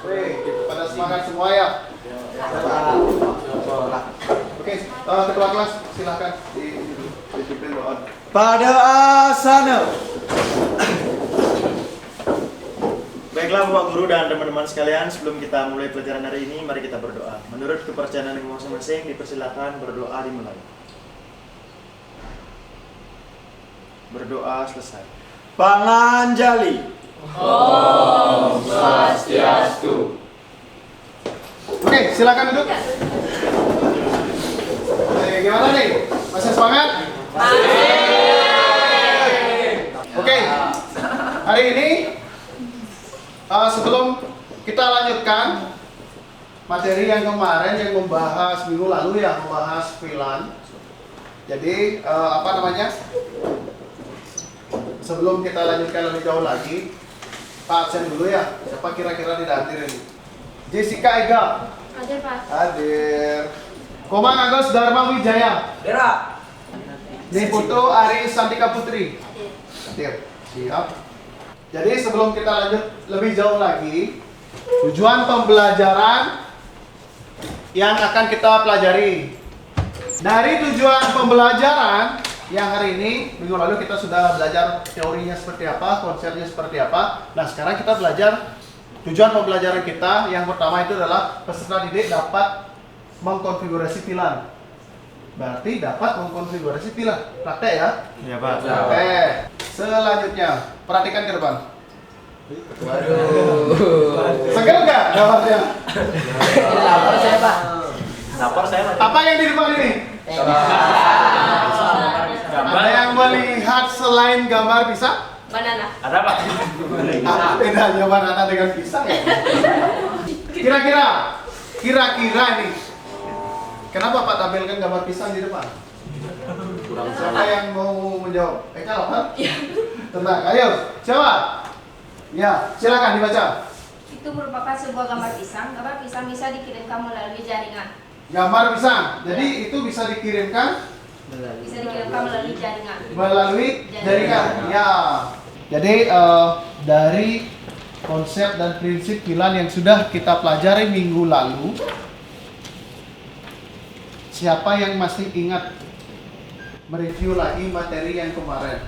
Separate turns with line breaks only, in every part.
Wih, pada semangat semua ya. Oke, ketua kelas silahkan dipimpin doa.
Pada asana. Baiklah Bapak Guru dan teman-teman sekalian, sebelum kita mulai pelajaran hari ini, mari kita berdoa. Menurut kepercayaan masing-masing, dipersilakan berdoa dimulai. Berdoa selesai. Panganjali.
Om Swastiastu.
Oke, silakan duduk. Gimana nih? Masih semangat? Oke, hari ini sebelum kita lanjutkan materi yang kemarin yang membahas minggu lalu ya, membahas filan. Jadi sebelum kita lanjutkan lebih jauh lagi, Pak absen dulu ya. Siapa kira-kira tidak hadir ini? Jessica Ega.
Hadir, Pak.
Hadir. Komang Agus Dharma Wijaya.
Dera.
Niputu Ari Santika Putri.
Hadir.
Hadir. Siap. Jadi sebelum kita lanjut lebih jauh lagi, tujuan pembelajaran yang akan kita pelajari. Dari tujuan pembelajaran yang hari ini, minggu lalu kita sudah belajar teorinya seperti apa, konsepnya seperti apa. Nah, sekarang kita belajar tujuan pembelajaran kita. Yang pertama itu adalah peserta didik dapat mengkonfigurasi pilar. Berarti dapat mengkonfigurasi pilar. Praktek ya?
Iya Pak.
Oke. Selanjutnya, perhatikan ke depan.
Waduh.
Seger nggak gambarnya?
Lapar saya, Pak.
Lapor saya Pak.
Apa yang di depan ini? Ada yang melihat selain gambar pisang?
Banana.
Ada Pak.
Apa bedanya banana dengan pisang ya? Kira-kira ini. Kenapa Pak tampilkan gambar pisang di depan? Siapa yang mau menjawab? Eka lapar? Tenang, ayo. Siapa? Ya, silakan dibaca.
Itu merupakan sebuah gambar pisang. Gambar pisang bisa dikirimkan melalui jaringan.
Gambar pisang. Jadi itu bisa dikirimkan
Bisa dikirimkan melalui jaringan.
melalui jaringan. Ya. Jadi dari konsep dan prinsip pilar yang sudah kita pelajari minggu lalu, siapa yang masih ingat mereview lagi materi yang kemarin?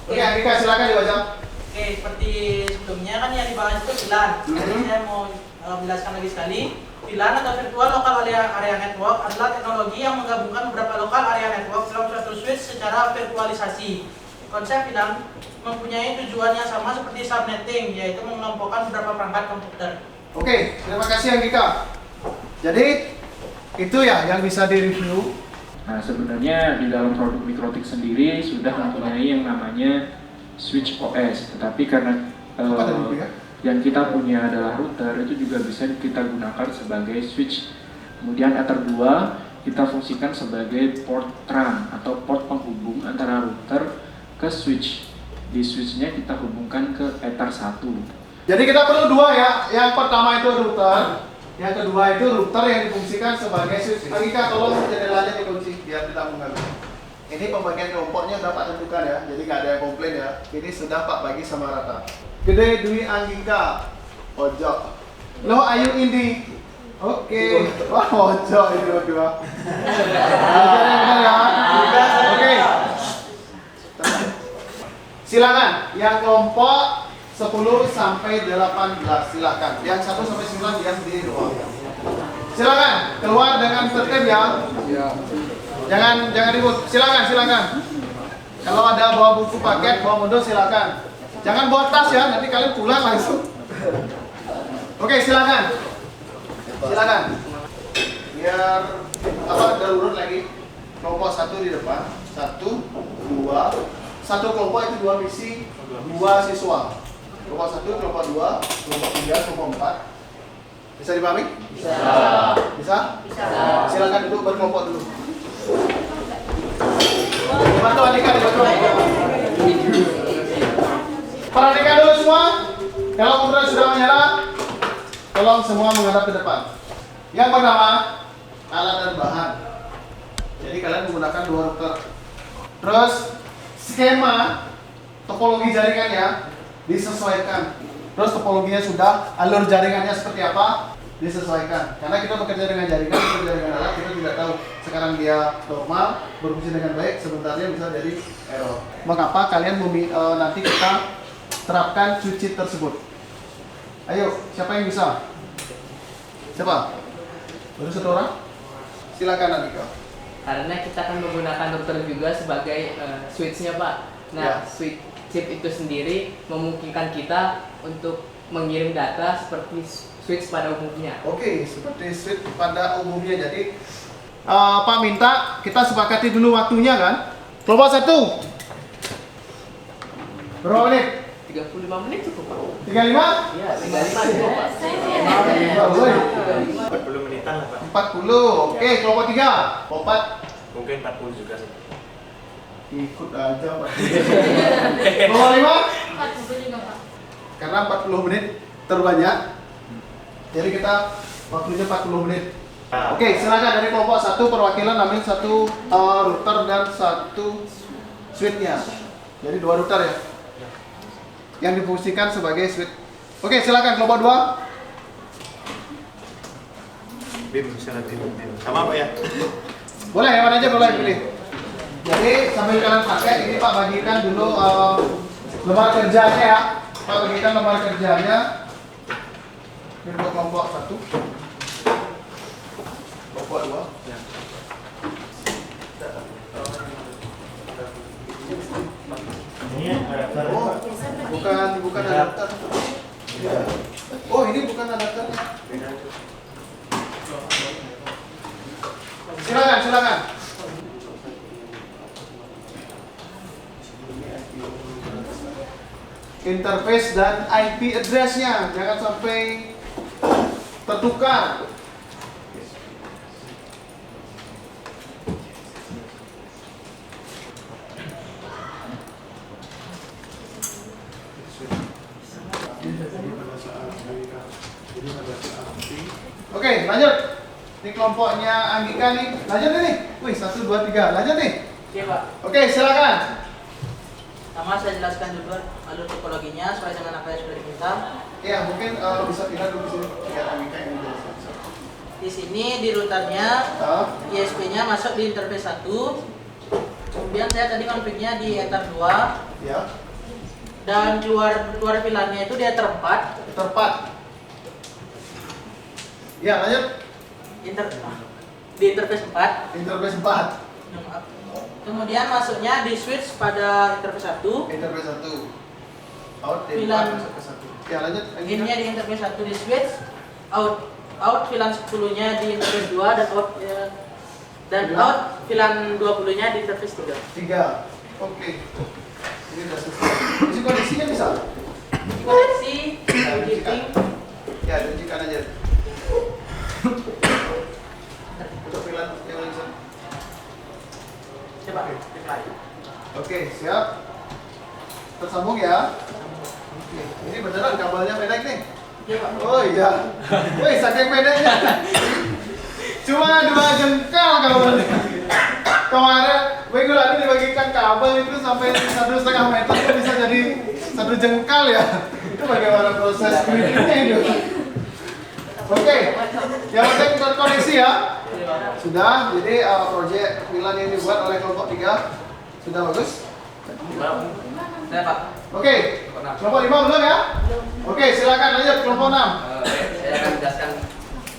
Oke, Andika silakan dibaca.
Oke, seperti sebelumnya kan yang dibahas itu VLAN. Jadi saya mau menjelaskan lagi sekali. VLAN atau Virtual Local Area Network adalah teknologi yang menggabungkan beberapa lokal area network dalam suatu switch secara virtualisasi. Konsep VLAN mempunyai tujuan yang sama seperti subnetting, yaitu mengelompokkan beberapa perangkat komputer.
Oke, terima kasih Andika. Jadi itu ya yang bisa direview.
Nah, sebenarnya di dalam produk Mikrotik sendiri sudah mempunyai yang namanya Switch OS, tetapi karena yang kita punya adalah router, itu juga bisa kita gunakan sebagai switch. Kemudian Ether 2 kita fungsikan sebagai port trunk atau port penghubung antara router ke switch. Di switchnya kita hubungkan ke Ether 1.
Jadi kita perlu dua ya. Yang pertama itu router, yang kedua itu router yang difungsikan sebagai switch. Andika tolong jendelanya dikunci biar tidak mengganggu. Ini pembagian kelompoknya udah Pak tentukan ya, jadi nggak ada yang komplain ya. Ini sudah Pak bagi sama rata. Gede Dwi Anggika, Ojo. Lo Ayu Indi. Oke. Wah Ojo ini dua-dua. Benar ya. Oke. Silakan. Yang kelompok 10 sampai 18 silakan. Yang 1 sampai 9 diam di doang. Silakan keluar dengan tertib ya. Jangan ribut. Silakan. Kalau ada bawa buku paket, bawa mundur silakan. Jangan bawa tas ya, nanti kalian pulang langsung. Oke, silakan. Biar darurat lagi. Kelompok 1 di depan. 1, 2. Satu kelompok itu 2 misi, 2 siswa. Kelompok 1, kelompok 2, kelompok 3, kelompok 4. Bisa dipahami? Bisa? Silakan duduk berkelompok dulu. Bantu Andika, dibantu. Perhatikan dulu semua. Kalau komputer sudah menyala, tolong semua menghadap ke depan. Yang pertama, alat dan bahan. Jadi kalian menggunakan 2 router. Terus skema topologi jaringannya disesuaikan. Terus topologinya sudah, alur jaringannya seperti apa, disesuaikan. Karena kita bekerja dengan jaringan alat, kita tidak tahu sekarang dia normal, berfungsi dengan baik, sebentarnya bisa jadi error. Mengapa kalian nanti kita terapkan switch chip tersebut? Ayo, siapa yang bisa? Siapa? Baru satu orang? Silakan Andika.
Karena kita akan menggunakan router juga sebagai switch-nya Pak. Nah, switch chip itu sendiri memungkinkan kita untuk mengirim data seperti switch pada umumnya.
Oke, seperti switch pada umumnya. Jadi Pak minta kita sepakati dulu waktunya kan? Kelompok 1. Berapa menit?
35 menit cukup Pak.
35?
Iya, 35 cukup Pak.
40 menitan lah Pak.
40. Oke, kelompok 3. Kelompok 4.
Mungkin 40 juga sih.
Ikut aja Pak. Kelompok 5.
40 juga Pak.
Karena 40 menit terbanyak. Jadi kita waktunya 40 menit. Oke, silakan dari kelompok 1 perwakilan ambil 1 router dan 1 switch-nya. Jadi 2 router ya. Yang difungsikan sebagai switch. Oke, silakan kelompok 2.
Bim, bisa nanti Bim. Sama Pak ya?
Boleh, yang mana aja boleh pilih. Jadi sambil kalian pakai, ini Pak bagikan dulu lembar kerjanya ya. Pak bagikan lembar kerjanya. Ini untuk kelompok 1. Kelompok 2.
Ya. Ini adapter.
Oh, bukan adapter. Oh, ini bukan adapternya. Silakan. Interface dan IP address-nya jangan sampai tertukar. Oke, lanjut. Ini kelompoknya Anggika nih. Lanjut nih. Wih, 1, 2, 3. Lanjut nih.
Oke Pak.
Oke, silakan.
Sama saya jelaskan dulu alur topologinya sesuai dengan apa yang sudah diminta.
Ya, mungkin bisa pindah dulu sini. Biar Anggika yang menjelaskan.
Di sini di routernya ISP-nya masuk di interface 1. Kemudian saya tadi konfignya di ether 2
Ya,
dan keluar VLAN-nya itu di ether 4.
terpat. Ya, lanjut.
Di interface 4.
Interface 4.
Kemudian masuknya di switch pada interface 1.
Interface 1. Out dari
VLAN.
masuk ke 1. Ya, lanjut.
Innya di interface 1 di switch. Out VLAN 10-nya di interface 2 dan out VLAN 20-nya di interface 3.
3. Oke. Ini sudah selesai. Isi kondisinya bisa?
Koneksi editing
Ya, tunjukkan aja. Untuk pilihan yang lain.
coba reply.
Oke, siap. Tersambung ya. Oke. Ini beneran kabelnya pendek nih.
Iya Pak.
Oh iya. Wih, saking pendeknya. Cuma 2 jengkal kabelnya. Kemarin minggu lalu dibagikan kabel itu sampai 1,5 meter itu bisa jadi 1 jengkal ya. Itu bagaimana proses kritiknya itu? Oke, yang penting terkoneksi ya. Sudah, jadi proyek VLAN yang dibuat oleh kelompok 3 sudah bagus.
Saya Pak.
Oke, kelompok 5 belum ya? Oke, silakan lanjut kelompok 6.
Saya akan menjelaskan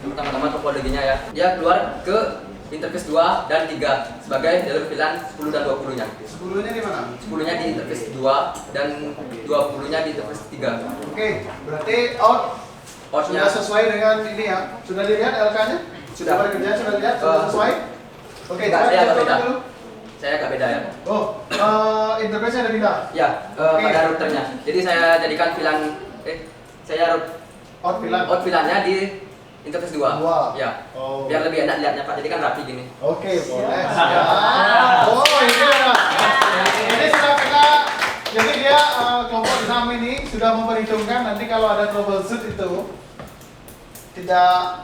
pertama-tama topologinya ya. Dia keluar ke interface 2 dan 3 sebagai jalur VLAN 10 dan 20-nya.
10-nya di mana?
10-nya di interface 2 dan 20-nya di interface 3.
Oke, berarti sudah sesuai dengan ini ya. Sudah dilihat LK-nya?
Sudah.
Kerjaan sudah lihat? Sudah sesuai? Oke,
Enggak, saya agak beda.
dulu.
Saya agak beda ya.
Oh, interface-nya ada pindah?
Ya,
Oke.
pada routernya. Jadi saya jadikan VLAN saya
Out VLAN?
out VLAN-nya di interface 2.
Dua.
Ya.
Oh.
Biar lebih enak lihatnya Pak. Jadi kan rapi gini.
Oke, boleh. Siap. Oh, ini ada. Ini sudah kita, jadi dia kelompok 6 ini sudah memperhitungkan nanti kalau ada troubleshoot itu tidak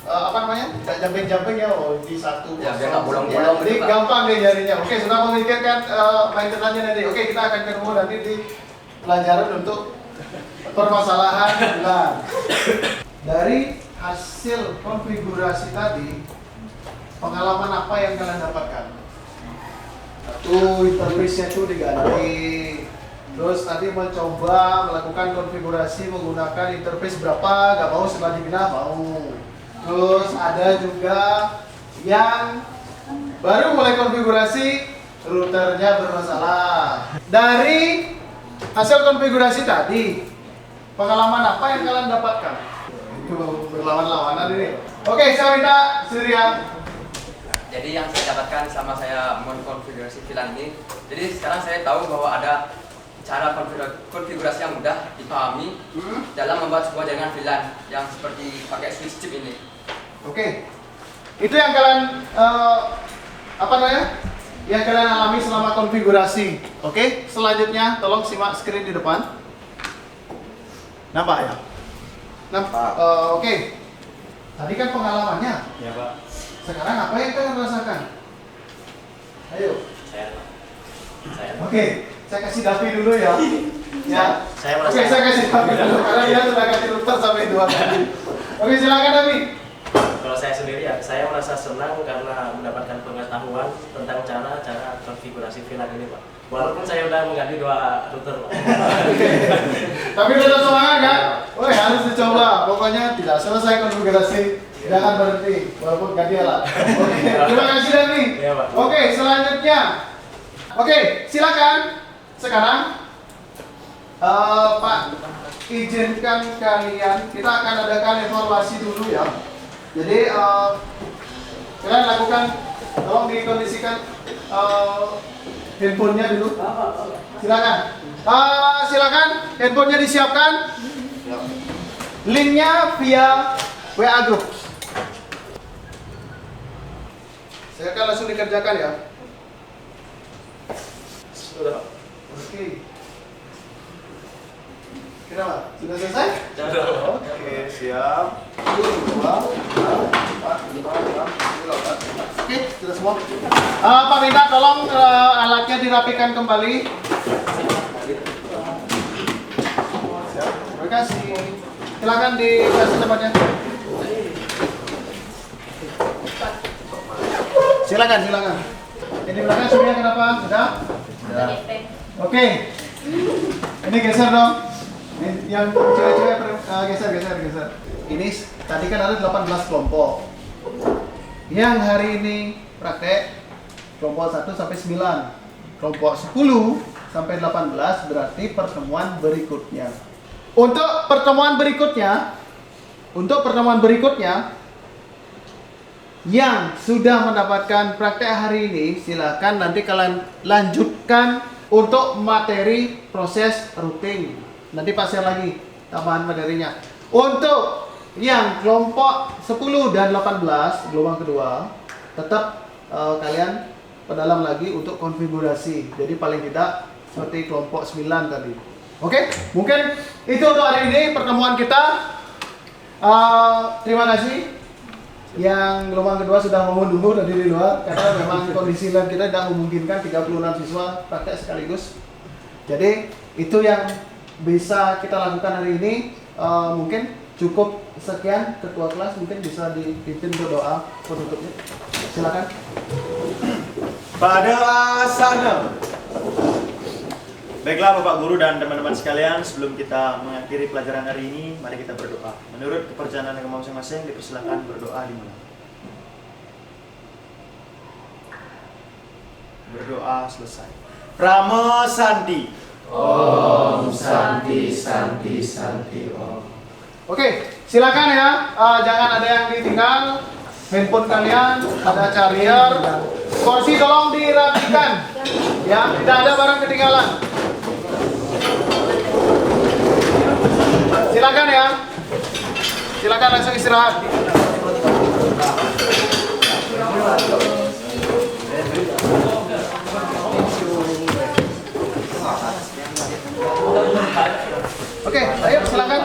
tidak jumping-jumping ya, di satu.
Ya, biar nggak bolong-bolong
Jadi
gitu, Pak.
gampang deh nyarinya. Oke, sudah memikirkan maintenance-nya nanti. Oke, kita akan ketemu nanti di pelajaran untuk permasalahan bulan. Dari hasil konfigurasi tadi, pengalaman apa yang kalian dapatkan? Satu, interface-nya itu diganti. Terus tadi mencoba melakukan konfigurasi menggunakan interface berapa, gak mau setelah dipindah mau. Terus ada juga yang baru mulai konfigurasi, routernya bermasalah. Dari hasil konfigurasi tadi, pengalaman apa yang kalian dapatkan? Itu berlawan-lawanan ini. Oke, saya minta Surya.
Jadi yang saya dapatkan sama saya mengkonfigurasi VLAN ini, jadi sekarang saya tahu bahwa ada cara konfigurasi yang mudah dipahami dalam membuat sebuah jaringan VLAN yang seperti pakai switch chip ini.
Oke, itu yang kalian apa namanya? Yang kalian alami selama konfigurasi. Oke, selanjutnya tolong simak screen di depan. Nampak ya? Nampak. Oke. Tadi kan pengalamannya.
Ya Pak.
Sekarang apa yang kalian rasakan? Ayo.
Saya.
Oke, saya kasih Davi dulu ya. Ya.
Saya
Oke, saya kasih Davi dulu karena dia sudah kasih router sampai 2 kali. Oke, silakan Davi.
Kalau saya sendiri ya, saya merasa senang karena mendapatkan pengetahuan tentang cara konfigurasi VLAN ini Pak. Walaupun saya udah mengganti 2 router Pak.
Tapi tetap semangat kan? Woi, harus dicoba. Pokoknya tidak selesai konfigurasi, jangan berhenti walaupun ganti alat. Oke, terima kasih Davi.
Iya, Pak.
Oke, selanjutnya. Oke, silakan. Sekarang Pak, izinkan kalian, kita akan adakan evaluasi dulu ya. Jadi kalian lakukan, tolong dikondisikan handphonenya dulu. Silakan. Silakan handphonenya disiapkan. Linknya via WA group. Saya akan langsung dikerjakan ya.
Sudah.
Oke. Kenapa? Sudah selesai? Oke, siap. 1, 2, 3, 4, 5, 6, 7, 8. Oke, sudah semua. Pak minta tolong alatnya dirapikan kembali. Siap. Terima kasih. Silakan dikasih tempatnya. Silakan. Ini belakang Surya kenapa? Sudah? Sudah. Oke. Ini geser dong. Ini yang cewek-cewek geser. Ini tadi kan ada 18 kelompok. Yang hari ini praktek kelompok 1 sampai 9. Kelompok 10 sampai 18 berarti pertemuan berikutnya. Untuk pertemuan berikutnya yang sudah mendapatkan praktek hari ini, silakan nanti kalian lanjutkan untuk materi proses routing. Nanti Pak share lagi tambahan materinya. Untuk yang kelompok 10 dan 18 gelombang kedua, tetap kalian perdalam lagi untuk konfigurasi. Jadi paling tidak seperti kelompok 9 tadi. Oke, mungkin itu untuk hari ini pertemuan kita. Terima kasih. Yang gelombang kedua sudah menunggu dari di luar karena memang kondisi lab kita tidak memungkinkan 36 siswa praktek sekaligus. Jadi itu yang bisa kita lakukan hari ini. Mungkin cukup sekian. Ketua kelas mungkin bisa dipimpin berdoa penutupnya. Silakan.
Pada asana. Baiklah Bapak Guru dan teman-teman sekalian, sebelum kita mengakhiri pelajaran hari ini, mari kita berdoa. Menurut kepercayaan agama masing-masing, dipersilakan berdoa dimulai. Berdoa selesai. Pramo Santi.
Om Santi Santi Santi Om.
Oke, silakan ya. Jangan ada yang ditinggal. Handphone kalian ada carrier. Kursi tolong dirapikan. Ya, tidak ada barang ketinggalan. Silakan ya. Silakan langsung istirahat. Oke, ayo silakan.